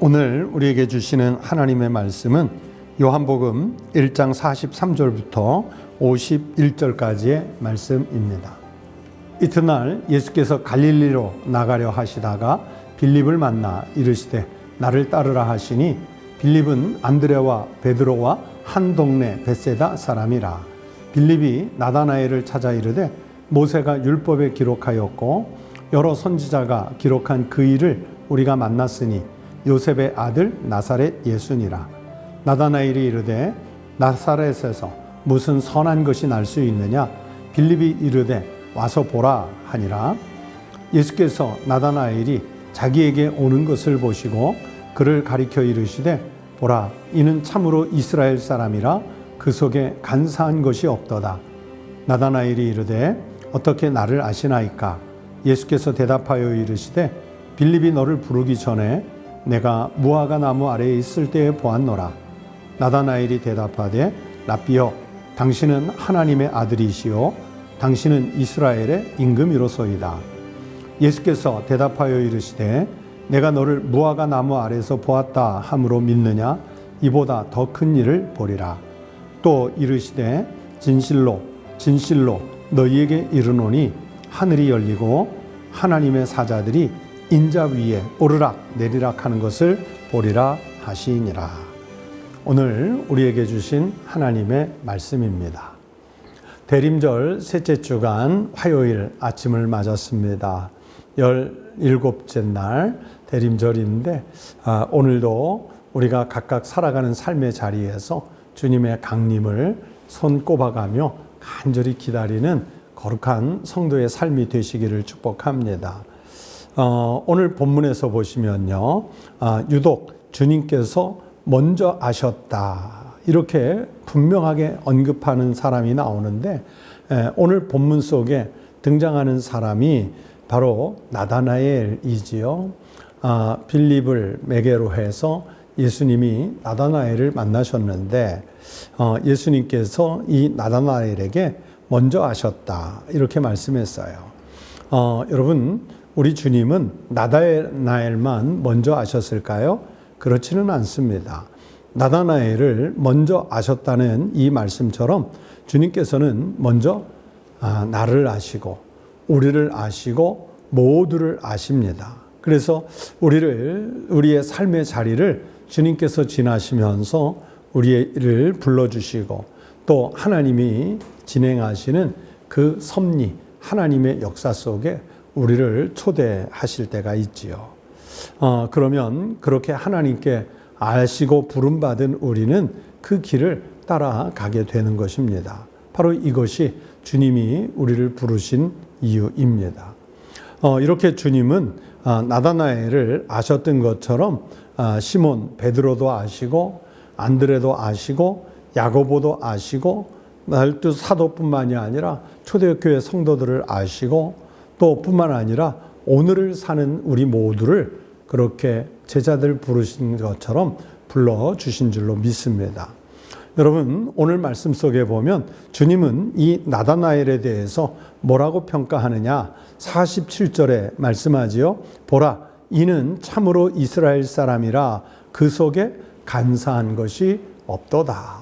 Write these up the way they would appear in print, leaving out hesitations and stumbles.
오늘 우리에게 주시는 하나님의 말씀은 요한복음 1장 43절부터 51절까지의 말씀입니다. 이튿날 예수께서 갈릴리로 나가려 하시다가 빌립을 만나 이르시되 나를 따르라 하시니 빌립은 안드레와 베드로와 한 동네 벳세다 사람이라. 빌립이 나다나엘을 찾아 이르되 모세가 율법에 기록하였고 여러 선지자가 기록한 그 일을 우리가 만났으니 요셉의 아들 나사렛 예수니라. 나다나엘이 이르되 나사렛에서 무슨 선한 것이 날 수 있느냐? 빌립이 이르되 와서 보라 하니라. 예수께서 나다나엘이 자기에게 오는 것을 보시고 그를 가리켜 이르시되 보라, 이는 참으로 이스라엘 사람이라 그 속에 간사한 것이 없도다. 나다나엘이 이르되 어떻게 나를 아시나이까? 예수께서 대답하여 이르시되 빌립이 너를 부르기 전에 내가 무화과 나무 아래에 있을 때에 보았노라. 나다나엘이 대답하되 라삐여, 당신은 하나님의 아들이시요 당신은 이스라엘의 임금이로소이다. 예수께서 대답하여 이르시되 내가 너를 무화과 나무 아래에서 보았다 함으로 믿느냐? 이보다 더 큰 일을 보리라. 또 이르시되 진실로 진실로 너희에게 이르노니 하늘이 열리고 하나님의 사자들이 인자 위에 오르락 내리락 하는 것을 보리라 하시니라. 오늘 우리에게 주신 하나님의 말씀입니다. 대림절 셋째 주간 화요일 아침을 맞았습니다. 17째 날 대림절인데 오늘도 우리가 각각 살아가는 삶의 자리에서 주님의 강림을 손꼽아가며 간절히 기다리는 거룩한 성도의 삶이 되시기를 축복합니다. 오늘 본문에서 보시면요, 유독 주님께서 먼저 아셨다 이렇게 분명하게 언급하는 사람이 나오는데 오늘 본문 속에 등장하는 사람이 바로 나다나엘이지요. 빌립을 매개로 해서 예수님이 나다나엘을 만나셨는데 예수님께서 이 나다나엘에게 먼저 아셨다 이렇게 말씀했어요. 여러분, 우리 주님은 나다나엘만 먼저 아셨을까요? 그렇지는 않습니다. 나다나엘을 먼저 아셨다는 이 말씀처럼 주님께서는 먼저 나를 아시고 우리를 아시고 모두를 아십니다. 그래서 우리의 삶의 자리를 주님께서 지나시면서 우리를 불러주시고 또 하나님이 진행하시는 그 섭리, 하나님의 역사 속에 우리를 초대하실 때가 있지요. 그러면 그렇게 하나님께 아시고 부름받은 우리는 그 길을 따라가게 되는 것입니다. 바로 이것이 주님이 우리를 부르신 이유입니다. 이렇게 주님은 나다나엘을 아셨던 것처럼 시몬 베드로도 아시고 안드레도 아시고 야고보도 아시고 12 사도뿐만이 아니라 초대교회 성도들을 아시고 또 뿐만 아니라 오늘을 사는 우리 모두를 그렇게 제자들 부르신 것처럼 불러주신 줄로 믿습니다. 여러분, 오늘 말씀 속에 보면 주님은 이 나다나엘에 대해서 뭐라고 평가하느냐? 47절에 말씀하지요. 보라, 이는 참으로 이스라엘 사람이라 그 속에 간사한 것이 없도다.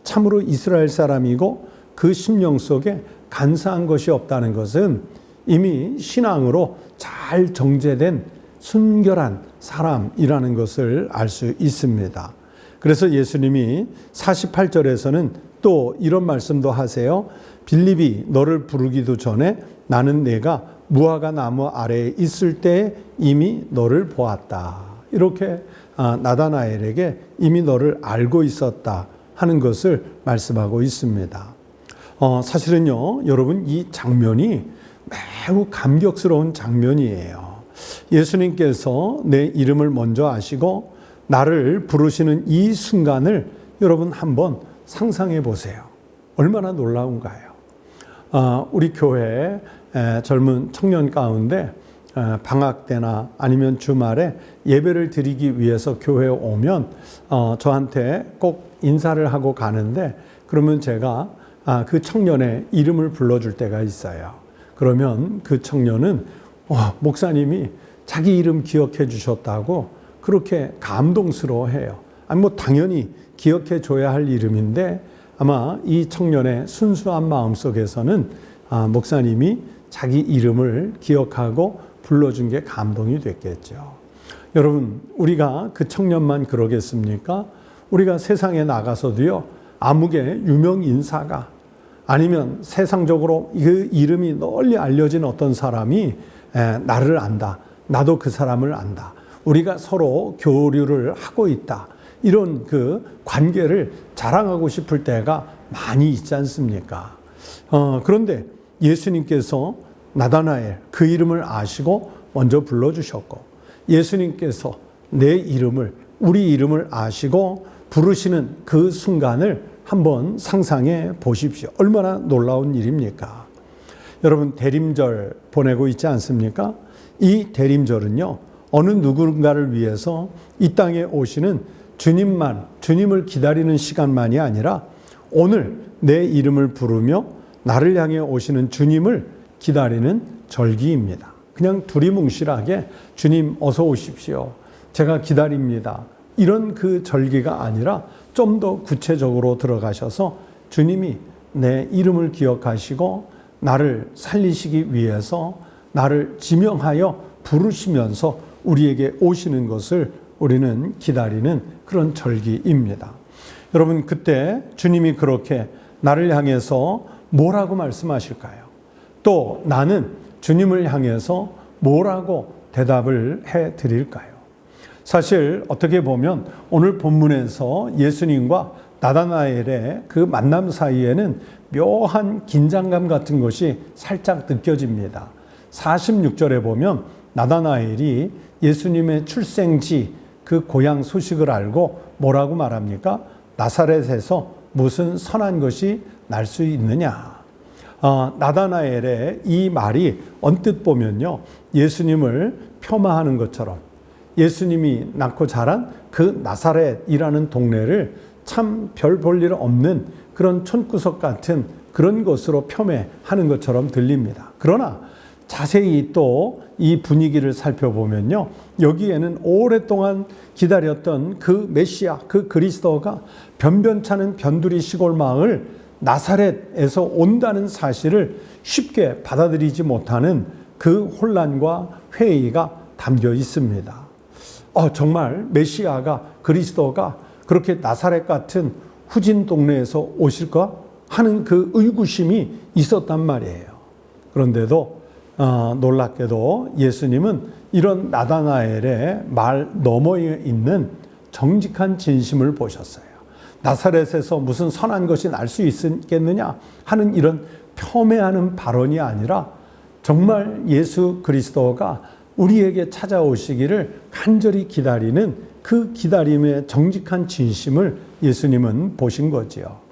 참으로 이스라엘 사람이고 그 심령 속에 간사한 것이 없다는 것은 이미 신앙으로 잘 정제된 순결한 사람이라는 것을 알 수 있습니다. 그래서 예수님이 48절에서는 또 이런 말씀도 하세요. 빌립이 너를 부르기도 전에 나는 내가 무화과 나무 아래에 있을 때 이미 너를 보았다. 이렇게 나다나엘에게 이미 너를 알고 있었다 하는 것을 말씀하고 있습니다. 사실은요, 여러분, 이 장면이 매우 감격스러운 장면이에요. 예수님께서 내 이름을 먼저 아시고 나를 부르시는 이 순간을 여러분 한번 상상해 보세요. 얼마나 놀라운가요? 우리 교회 젊은 청년 가운데 방학 때나 아니면 주말에 예배를 드리기 위해서 교회에 오면 저한테 꼭 인사를 하고 가는데 그러면 제가 그 청년의 이름을 불러줄 때가 있어요. 그러면 그 청년은 목사님이 자기 이름 기억해 주셨다고 그렇게 감동스러워해요. 아니 뭐 당연히 기억해 줘야 할 이름인데 아마 이 청년의 순수한 마음 속에서는 목사님이 자기 이름을 기억하고 불러준 게 감동이 됐겠죠. 여러분, 우리가 그 청년만 그러겠습니까? 우리가 세상에 나가서도요, 아무개 유명 인사가 아니면 세상적으로 그 이름이 널리 알려진 어떤 사람이 나를 안다. 나도 그 사람을 안다. 우리가 서로 교류를 하고 있다. 이런 그 관계를 자랑하고 싶을 때가 많이 있지 않습니까? 그런데 예수님께서 나다나엘 그 이름을 아시고 먼저 불러주셨고, 예수님께서 내 이름을, 우리 이름을 아시고 부르시는 그 순간을 한번 상상해 보십시오. 얼마나 놀라운 일입니까? 여러분, 대림절 보내고 있지 않습니까? 이 대림절은요, 어느 누군가를 위해서 이 땅에 오시는 주님을 기다리는 시간만이 아니라 오늘 내 이름을 부르며 나를 향해 오시는 주님을 기다리는 절기입니다. 그냥 두리뭉실하게 주님 어서 오십시오. 제가 기다립니다. 이런 그 절기가 아니라 좀 더 구체적으로 들어가셔서 주님이 내 이름을 기억하시고 나를 살리시기 위해서 나를 지명하여 부르시면서 우리에게 오시는 것을 우리는 기다리는 그런 절기입니다. 여러분, 그때 주님이 그렇게 나를 향해서 뭐라고 말씀하실까요? 또 나는 주님을 향해서 뭐라고 대답을 해 드릴까요? 사실 어떻게 보면 오늘 본문에서 예수님과 나다나엘의 그 만남 사이에는 묘한 긴장감 같은 것이 살짝 느껴집니다. 46절에 보면 나다나엘이 예수님의 출생지 그 고향 소식을 알고 뭐라고 말합니까? 나사렛에서 무슨 선한 것이 날 수 있느냐. 나다나엘의 이 말이 언뜻 보면요, 예수님을 폄하하는 것처럼 예수님이 낳고 자란 그 나사렛이라는 동네를 참 별 볼 일 없는 그런 촌구석 같은 그런 것으로 폄훼하는 것처럼 들립니다. 그러나 자세히 또 이 분위기를 살펴보면요, 여기에는 오랫동안 기다렸던 그 메시아, 그 그리스도가 변변찮은 변두리 시골 마을 나사렛에서 온다는 사실을 쉽게 받아들이지 못하는 그 혼란과 회의가 담겨 있습니다. 정말 메시아가, 그리스도가 그렇게 나사렛 같은 후진 동네에서 오실까 하는 그 의구심이 있었단 말이에요. 그런데도 놀랍게도 예수님은 이런 나다나엘의 말 너머에 있는 정직한 진심을 보셨어요. 나사렛에서 무슨 선한 것이 날 수 있겠느냐 하는 이런 폄훼하는 발언이 아니라 정말 예수 그리스도가 우리에게 찾아오시기를 간절히 기다리는 그 기다림의 정직한 진심을 예수님은 보신 거지요.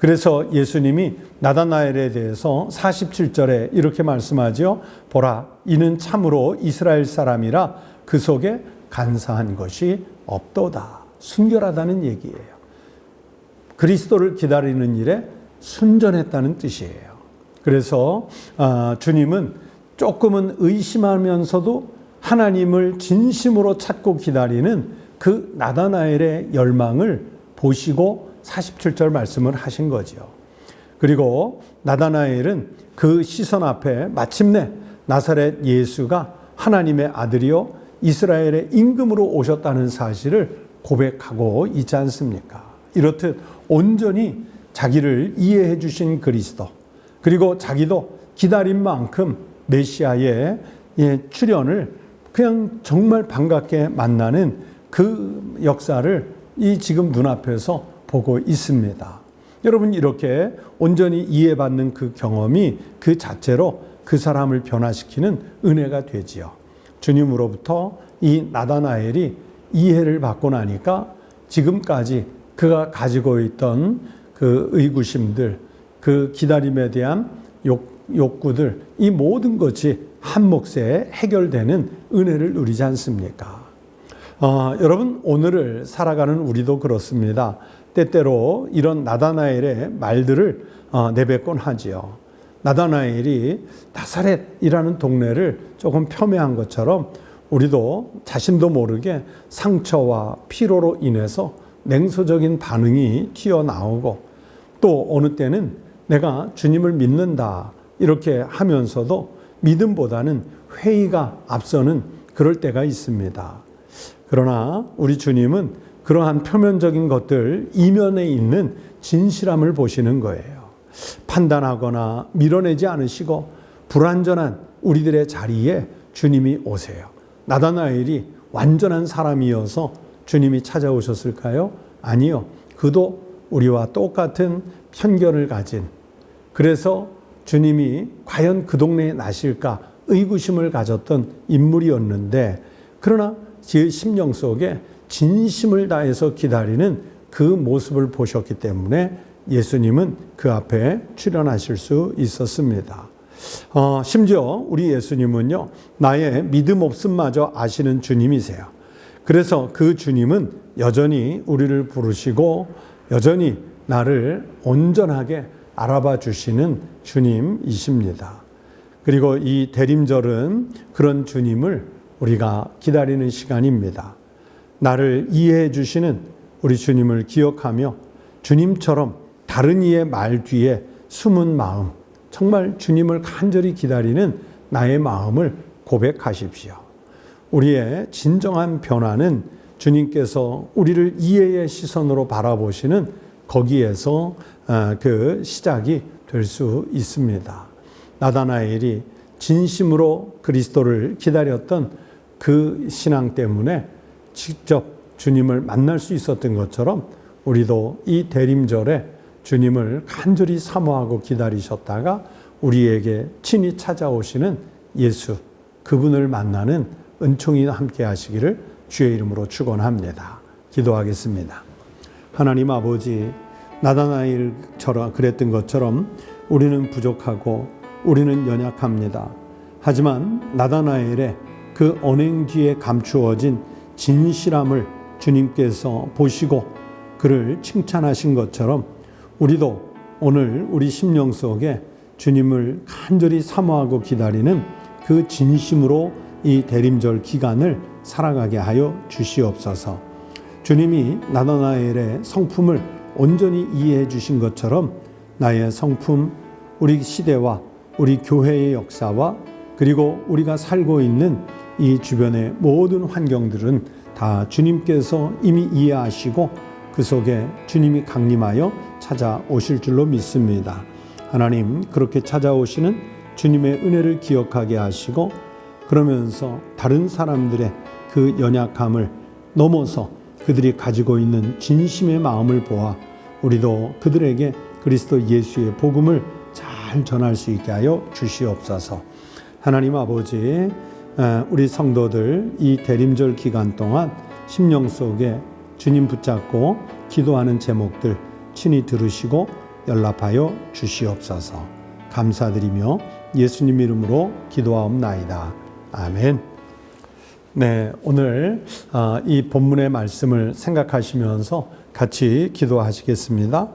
그래서 예수님이 나다나엘에 대해서 47절에 이렇게 말씀하죠. 보라, 이는 참으로 이스라엘 사람이라 그 속에 간사한 것이 없도다. 순결하다는 얘기예요. 그리스도를 기다리는 일에 순전했다는 뜻이에요. 그래서 주님은 조금은 의심하면서도 하나님을 진심으로 찾고 기다리는 그 나다나엘의 열망을 보시고 47절 말씀을 하신 거죠. 그리고 나다나엘은 그 시선 앞에 마침내 나사렛 예수가 하나님의 아들이요 이스라엘의 임금으로 오셨다는 사실을 고백하고 있지 않습니까? 이렇듯 온전히 자기를 이해해 주신 그리스도, 그리고 자기도 기다린 만큼 메시아의 출현을 그냥 정말 반갑게 만나는 그 역사를 이 지금 눈앞에서 보고 있습니다. 여러분, 이렇게 온전히 이해받는 그 경험이 그 자체로 그 사람을 변화시키는 은혜가 되지요. 주님으로부터 이 나다나엘이 이해를 받고 나니까 지금까지 그가 가지고 있던 그 의구심들, 그 기다림에 대한 욕구들, 이 모든 것이 한 몫에 해결되는 은혜를 누리지 않습니까? 여러분, 오늘을 살아가는 우리도 그렇습니다. 때때로 이런 나다나엘의 말들을 내뱉곤 하지요. 나다나엘이 나사렛이라는 동네를 조금 폄훼한 것처럼 우리도 자신도 모르게 상처와 피로로 인해서 냉소적인 반응이 튀어나오고, 또 어느 때는 내가 주님을 믿는다 이렇게 하면서도 믿음보다는 회의가 앞서는 그럴 때가 있습니다. 그러나 우리 주님은 그러한 표면적인 것들 이면에 있는 진실함을 보시는 거예요. 판단하거나 밀어내지 않으시고 불완전한 우리들의 자리에 주님이 오세요. 나다나엘이 완전한 사람이어서 주님이 찾아오셨을까요? 아니요. 그도 우리와 똑같은 편견을 가진, 그래서 주님이 과연 그 동네에 나실까 의구심을 가졌던 인물이었는데, 그러나 제 심령 속에 진심을 다해서 기다리는 그 모습을 보셨기 때문에 예수님은 그 앞에 출연하실 수 있었습니다. 심지어 우리 예수님은요, 나의 믿음 없음마저 아시는 주님이세요. 그래서 그 주님은 여전히 우리를 부르시고 여전히 나를 온전하게 알아봐 주시는 주님이십니다. 그리고 이 대림절은 그런 주님을 우리가 기다리는 시간입니다. 나를 이해해 주시는 우리 주님을 기억하며 주님처럼 다른 이의 말 뒤에 숨은 마음, 정말 주님을 간절히 기다리는 나의 마음을 고백하십시오. 우리의 진정한 변화는 주님께서 우리를 이해의 시선으로 바라보시는 거기에서 그 시작이 될 수 있습니다. 나다나엘이 진심으로 그리스도를 기다렸던 그 신앙 때문에 직접 주님을 만날 수 있었던 것처럼 우리도 이 대림절에 주님을 간절히 사모하고 기다리셨다가 우리에게 친히 찾아오시는 예수, 그분을 만나는 은총이 함께 하시기를 주의 이름으로 축원합니다. 기도하겠습니다. 하나님 아버지, 나다나엘처럼 그랬던 것처럼 우리는 부족하고 우리는 연약합니다. 하지만 나다나엘의 그 언행 뒤에 감추어진 진실함을 주님께서 보시고 그를 칭찬하신 것처럼 우리도 오늘 우리 심령 속에 주님을 간절히 사모하고 기다리는 그 진심으로 이 대림절 기간을 살아가게 하여 주시옵소서. 주님이 나다나엘의 성품을 온전히 이해해 주신 것처럼 나의 성품, 우리 시대와 우리 교회의 역사와 그리고 우리가 살고 있는 이 주변의 모든 환경들은 다 주님께서 이미 이해하시고 그 속에 주님이 강림하여 찾아오실 줄로 믿습니다. 하나님, 그렇게 찾아오시는 주님의 은혜를 기억하게 하시고 그러면서 다른 사람들의 그 연약함을 넘어서 그들이 가지고 있는 진심의 마음을 보아 우리도 그들에게 그리스도 예수의 복음을 잘 전할 수 있게 하여 주시옵소서. 하나님 아버지, 우리 성도들 이 대림절 기간 동안 심령 속에 주님 붙잡고 기도하는 제목들 친히 들으시고 연락하여 주시옵소서. 감사드리며 예수님 이름으로 기도하옵나이다. 아멘. 네, 오늘 이 본문의 말씀을 생각하시면서 같이 기도하시겠습니다.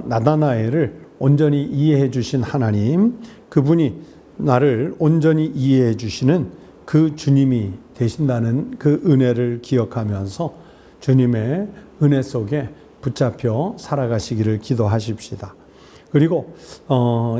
나다나엘을 온전히 이해해 주신 하나님, 그분이 나를 온전히 이해해 주시는 그 주님이 되신다는 그 은혜를 기억하면서 주님의 은혜 속에 붙잡혀 살아가시기를 기도하십시다. 그리고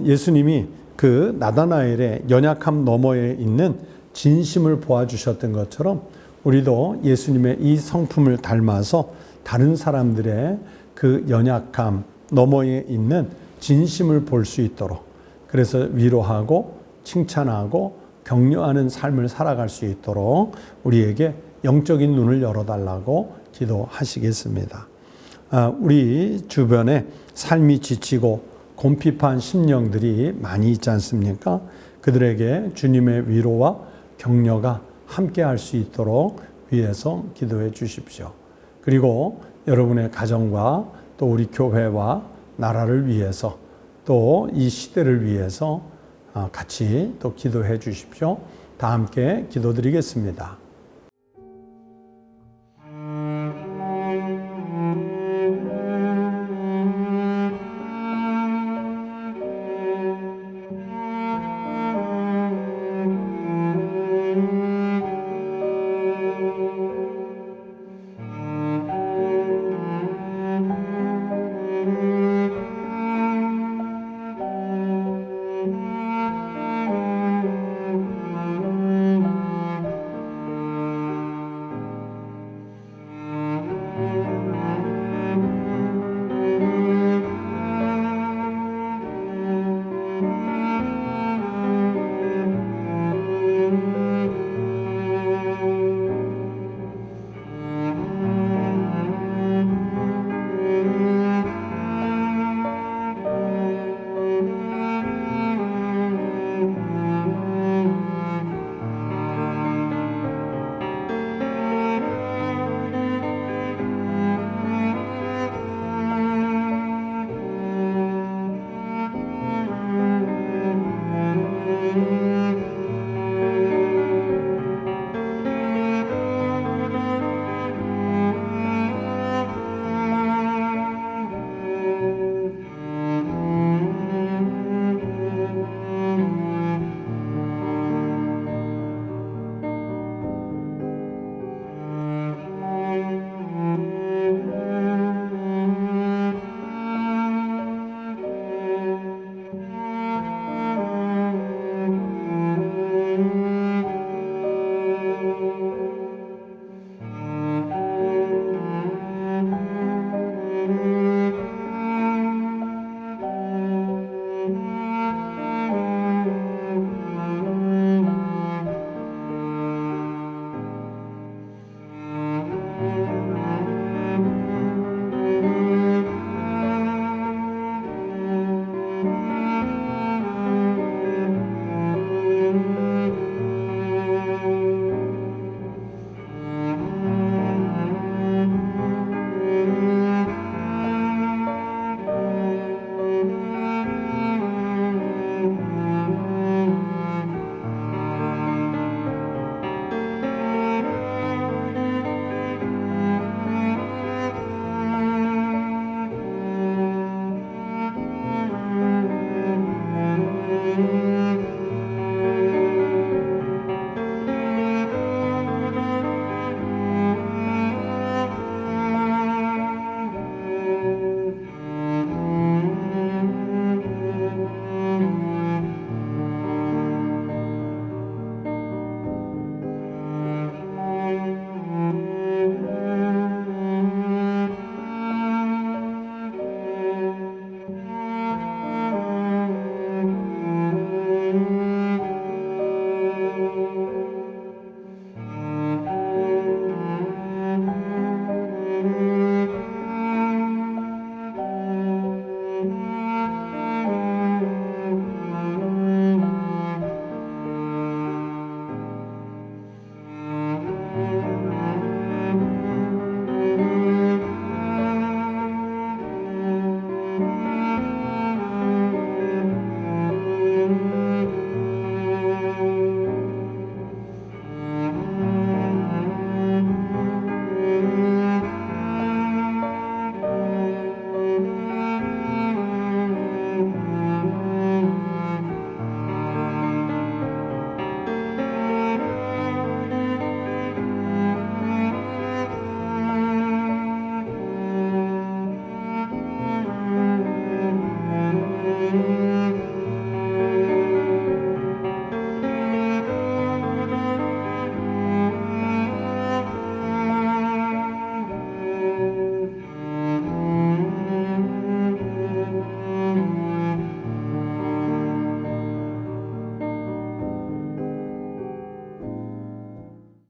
예수님이 그 나다나엘의 연약함 너머에 있는 진심을 보아주셨던 것처럼 우리도 예수님의 이 성품을 닮아서 다른 사람들의 그 연약함 너머에 있는 진심을 볼 수 있도록, 그래서 위로하고 칭찬하고 격려하는 삶을 살아갈 수 있도록 우리에게 영적인 눈을 열어달라고 기도하시겠습니다. 우리 주변에 삶이 지치고 곰핍한 심령들이 많이 있지 않습니까? 그들에게 주님의 위로와 격려가 함께 할 수 있도록 위해서 기도해 주십시오. 그리고 여러분의 가정과 또 우리 교회와 나라를 위해서 또 이 시대를 위해서 같이 또 기도해 주십시오. 다 함께 기도드리겠습니다.